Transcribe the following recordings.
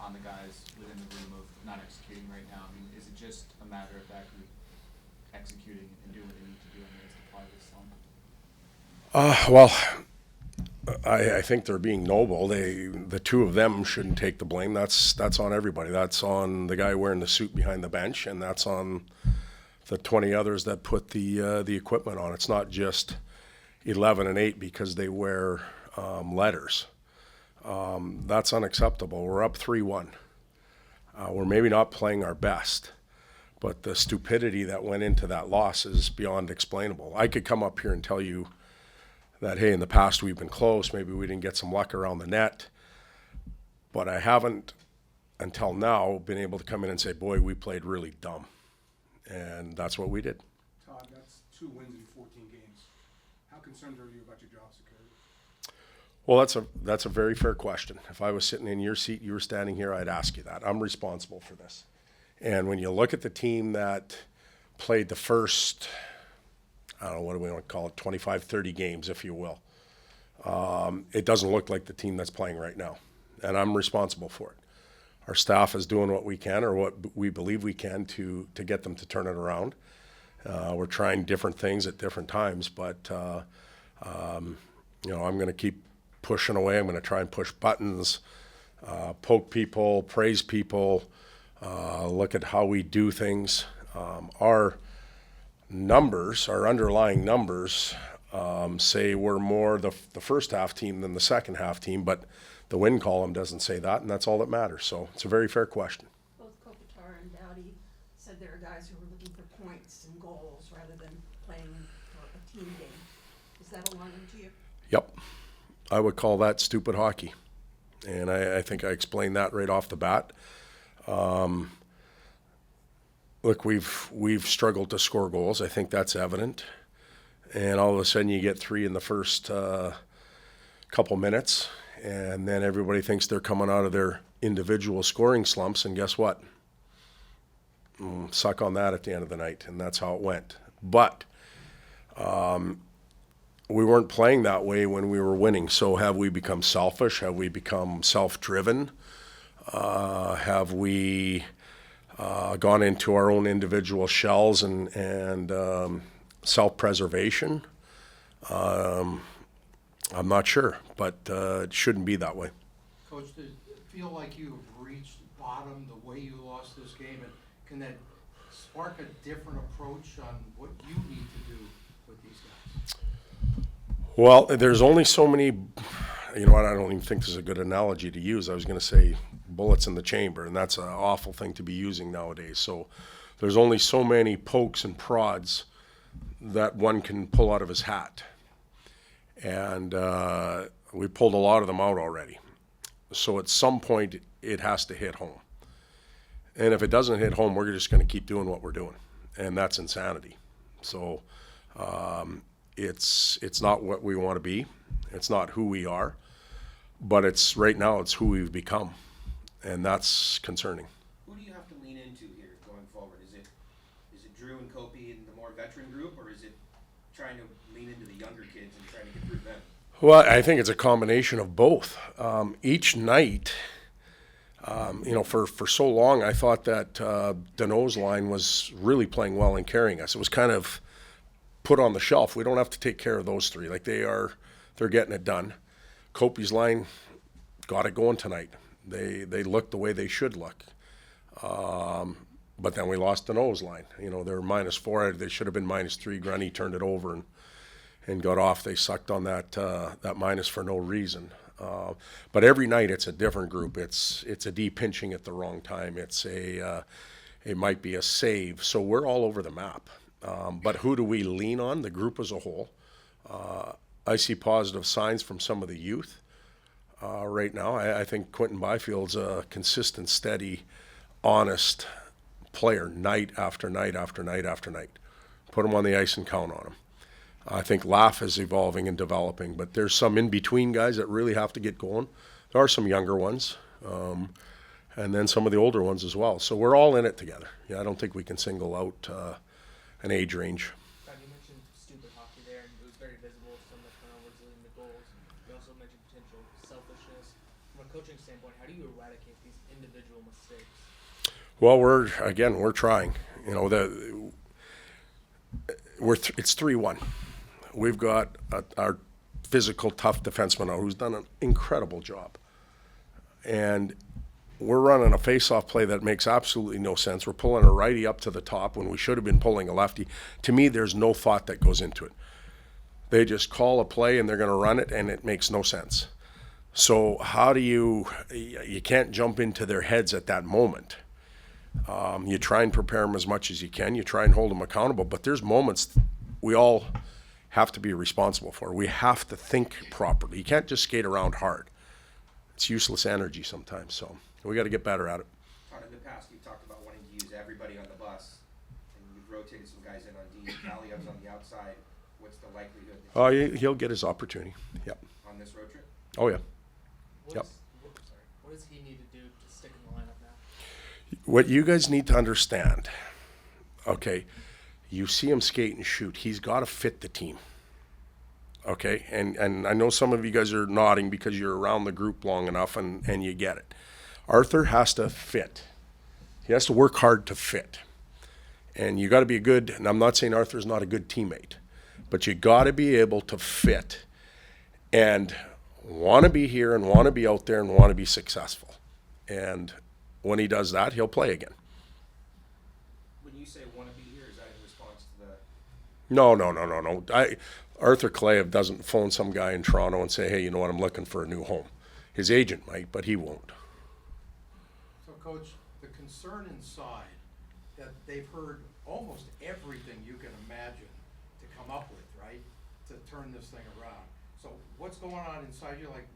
on the guys within the room of not executing right now? I mean, is it just a matter of that group executing and doing what they need to do against the part of this slump? I think they're being noble. The two of them shouldn't take the blame. That's on everybody. That's on the guy wearing the suit behind the bench, and that's on the 20 others that put the equipment on. It's not just 11 and 8 because they wear letters. That's unacceptable. We're up 3-1. We're maybe not playing our best, but the stupidity that went into that loss is beyond explainable. I could come up here and tell you that, hey, in the past we've been close, maybe we didn't get some luck around the net, but I haven't, until now, been able to come in and say, boy, we played really dumb. And that's what we did. Todd, that's 2 wins in 14 games. How concerned are you about your job security? Well, that's a very fair question. If I was sitting in your seat, you were standing here, I'd ask you that. I'm responsible for this. And when you look at the team that played the first, I don't know, what do we want to call it, 25, 30 games, if you will, it doesn't look like the team that's playing right now. And I'm responsible for it. Our staff is doing what we can, or what we believe we can, to get them to turn it around. We're trying different things at different times, but I'm going to keep pushing away. I'm going to try and push buttons, poke people, praise people, look at how we do things. Our numbers, our underlying numbers, say we're more the first half team than the second half team, but the win column doesn't say that, and that's all that matters. So it's a very fair question. Both Kopitar and Dowdy said there are guys who were looking for points and goals rather than playing for a team game. Is that alarming to you? Yep. I would call that stupid hockey. And I think I explained that right off the bat. Look, we've struggled to score goals. I think that's evident. And all of a sudden you get 3 in the first couple minutes, and then everybody thinks they're coming out of their individual scoring slumps, and guess what? Suck on that at the end of the night, and that's how it went. But we weren't playing that way when we were winning. So have we become selfish? Have we become self-driven? Have we gone into our own individual shells and self-preservation? I'm not sure, but it shouldn't be that way. Coach, does it feel like you've reached bottom the way you lost this game? And can that spark a different approach on what you need to do with these guys? Well, there's only so many, I don't even think this is a good analogy to use. I was going to say bullets in the chamber, and that's an awful thing to be using nowadays. So there's only so many pokes and prods that one can pull out of his hat. And we pulled a lot of them out already. So at some point, it has to hit home. And if it doesn't hit home, we're just going to keep doing what we're doing. And that's insanity. So it's not what we want to be. It's not who we are. But right now, it's who we've become. And that's concerning. Who do you have to lean into here going forward? Is it Drew and Kopi and the more veteran group, or is it trying to lean into the younger kids and trying to get through them? Well, I think it's a combination of both. Each night, for so long, I thought that Danault's line was really playing well and carrying us. It was kind of put on the shelf. We don't have to take care of those three. Like they're getting it done. Kopi's line got it going tonight. They looked the way they should look. But then we lost Danault's line. They were -4. They should have been -3. Grundy turned it over and got off. They sucked on that minus for no reason. But every night it's a different group. It's a D pinching at the wrong time. It might be a save. So we're all over the map. But who do we lean on? The group as a whole. I see positive signs from some of the youth right now. I think Quentin Byfield's a consistent, steady, honest player night after night after night after night. Put him on the ice and count on him. I think Laugh is evolving and developing, but there's some in-between guys that really have to get going. There are some younger ones, and then some of the older ones as well. So we're all in it together. I don't think we can single out an age range. Todd, you mentioned stupid hockey there, and it was very visible, some of the turnovers leading to goals. You also mentioned potential selfishness. From a coach's coaching standpoint, how do you eradicate these individual mistakes? Well, we're trying. You know, it's 3-1. We've got our physical, tough defenseman who's done an incredible job. And we're running a face-off play that makes absolutely no sense. We're pulling a righty up to the top when we should have been pulling a lefty. To me, there's no thought that goes into it. They just call a play and they're going to run it, and it makes no sense. So how do you can't jump into their heads at that moment. You try and prepare them as much as you can. You try and hold them accountable. But there's moments we all have to be responsible for. We have to think properly. You can't just skate around hard. It's useless energy sometimes. So we got to get better at it. Todd, in the past, you talked about wanting to use everybody on the bus, and you've rotated some guys in on D. Kaliev's on the outside. What's the likelihood that Oh, he'll get his opportunity. Yep. on this road trip? Oh, yeah. What Yep. what does he need to do to stick in the lineup now? What you guys need to understand, okay, you see him skate and shoot. He's got to fit the team. Okay, and I know some of you guys are nodding because you're around the group long enough and you get it. Arthur has to fit. He has to work hard to fit. And you got to be good, and I'm not saying Arthur's not a good teammate, but you got to be able to fit and want to be here and want to be out there and want to be successful. And when he does that, he'll play again. When you say want to be here, is that in response to the? No. Arthur Kalev doesn't phone some guy in Toronto and say, hey, you know what, I'm looking for a new home. His agent might, but he won't. So, Coach, the concern inside that they've heard almost everything you can imagine to come up with, right, to turn this thing around. So what's going on inside you? Like,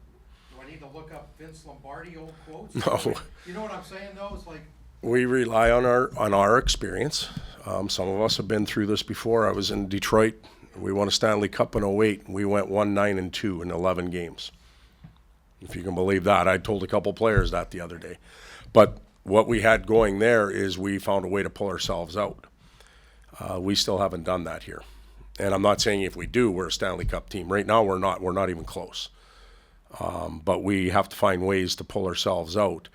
do I need to look up Vince Lombardi old quotes? No. You know what I'm saying, though? It's like, We rely on our experience. Some of us have been through this before. I was in Detroit. We won a Stanley Cup in 2008. We went 1-9-2 in 11 games. If you can believe that. I told a couple players that the other day. But what we had going there is we found a way to pull ourselves out. We still haven't done that here. And I'm not saying if we do, we're a Stanley Cup team. Right now, we're not. We're not even close. But we have to find ways to pull ourselves out.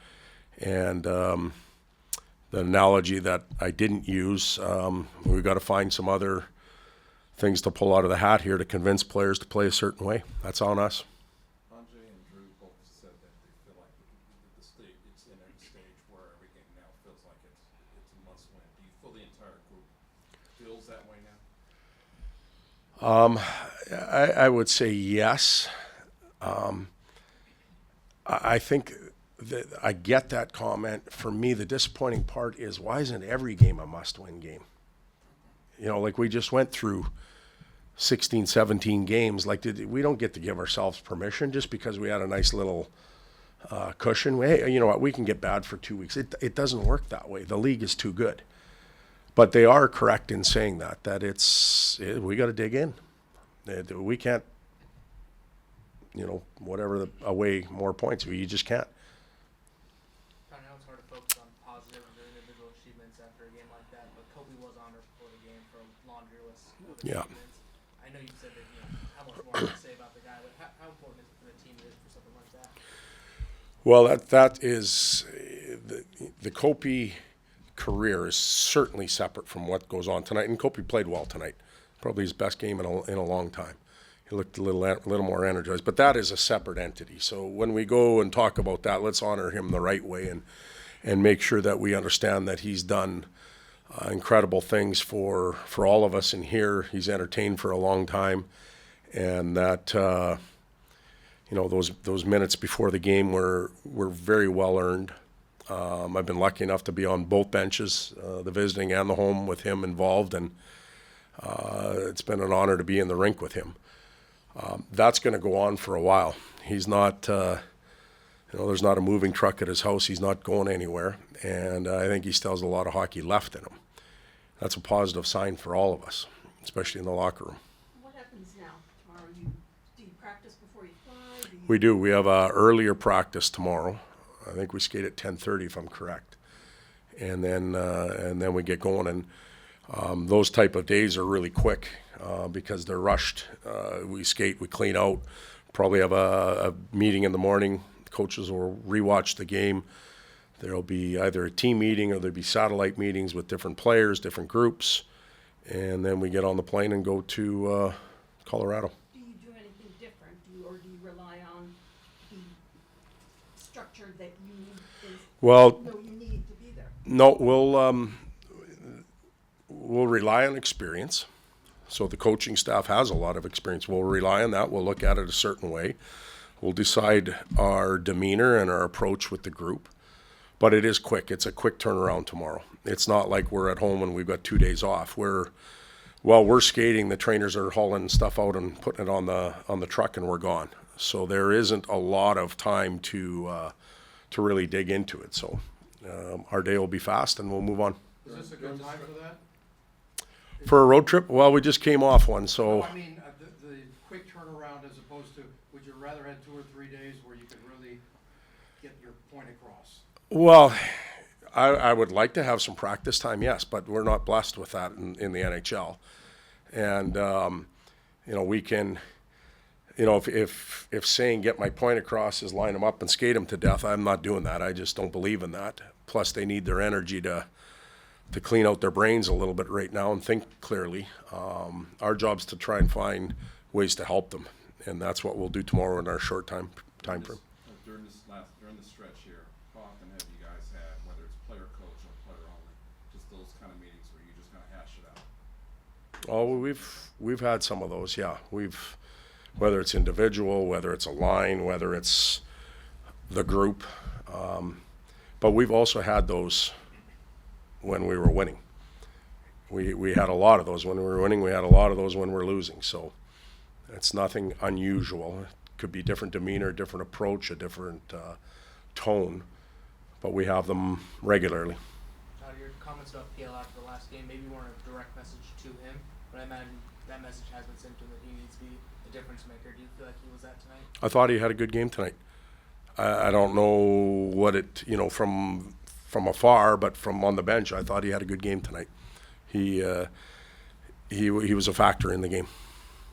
And the analogy that I didn't use, we've got to find some other things to pull out of the hat here to convince players to play a certain way. That's on us. Andre and Drew both said that they feel like the stage, it's in a stage where every game now feels like it's a must win. Do you feel the entire group feels that way now? I would say yes. I think that I get that comment. For me, the disappointing part is why isn't every game a must-win game? You know, like we just went through 16, 17 games. Like we don't get to give ourselves permission just because we had a nice little cushion. Hey, you know what? We can get bad for 2 weeks. It doesn't work that way. The league is too good. But they are correct in saying that we got to dig in. We can't, away more points. You just can't. I know it's hard to focus on positive and individual achievements after a game like that, but Kobe was honored before the game for a laundry list of achievements. I know you said that, how much more to say about the guy, but how important is it for the team for something like that? Well, that is the Kopi career is certainly separate from what goes on tonight. And Kopi played well tonight, probably his best game in a long time. He looked a little more energized, but that is a separate entity. So when we go and talk about that, let's honor him the right way and make sure that we understand that he's done incredible things for all of us in here. He's entertained for a long time, and that those minutes before the game were very well earned. I've been lucky enough to be on both benches, the visiting and the home, with him involved, and it's been an honor to be in the rink with him. That's going to go on for a while. He's not, there's not a moving truck at his house. He's not going anywhere, and I think he still has a lot of hockey left in him. That's a positive sign for all of us, especially in the locker room. What happens now? Tomorrow, do you practice before you fly? We do. We have a earlier practice tomorrow. I think we skate at 10:30 if I'm correct, and then we get going. And those type of days are really quick because they're rushed. We skate, we clean out, probably have a meeting in the morning, Coaches will rewatch the game. There'll be either a team meeting or there'll be satellite meetings with different players, different groups, and then we get on the plane and go to Colorado. Do you do anything different, or do you rely on the structure that Well, know you need to be there? no, we'll rely on experience. So the coaching staff has a lot of experience. We'll rely on that. We'll look at it a certain way. We'll decide our demeanor and our approach with the group. But it is quick. It's a quick turnaround tomorrow. It's not like we're at home and we've got 2 days off. While we're skating, the trainers are hauling stuff out and putting it on the truck, and we're gone. So there isn't a lot of time to really dig into it. So our day will be fast, and we'll move on. Is this a good time for that? For a road trip, well, we just came off one, No, so I mean, the quick turnaround as opposed to, would you rather have 2 or 3 days where you could really get your point across? well, I would like to have some practice time, yes, but we're not blessed with that in the NHL. And we can, if saying get my point across is line them up and skate them to death, I'm not doing that. I just don't believe in that. Plus, they need their energy to clean out their brains a little bit right now and think clearly. Our job's to try and find ways to help them, and that's what we'll do tomorrow in our short time frame. During the stretch here, how often have you guys had, whether it's player coach or player only, just those kind of meetings where you just kind of hash it out? Oh, we've had some of those, yeah. Whether it's individual, whether it's a line, whether it's the group, but we've also had those when we were winning. We had a lot of those when we were winning. We had a lot of those when we're losing. So it's nothing unusual. It could be different demeanor, different approach, a different tone, but we have them regularly. Todd, your comments about PL after the last game maybe weren't a direct message to him, but I imagine that message has been sent to him that he needs to be a difference maker. Do you feel like he was that tonight? I thought he had a good game tonight. I don't know what it, from afar, but from on the bench, I thought he had a good game tonight. He was a factor in the game.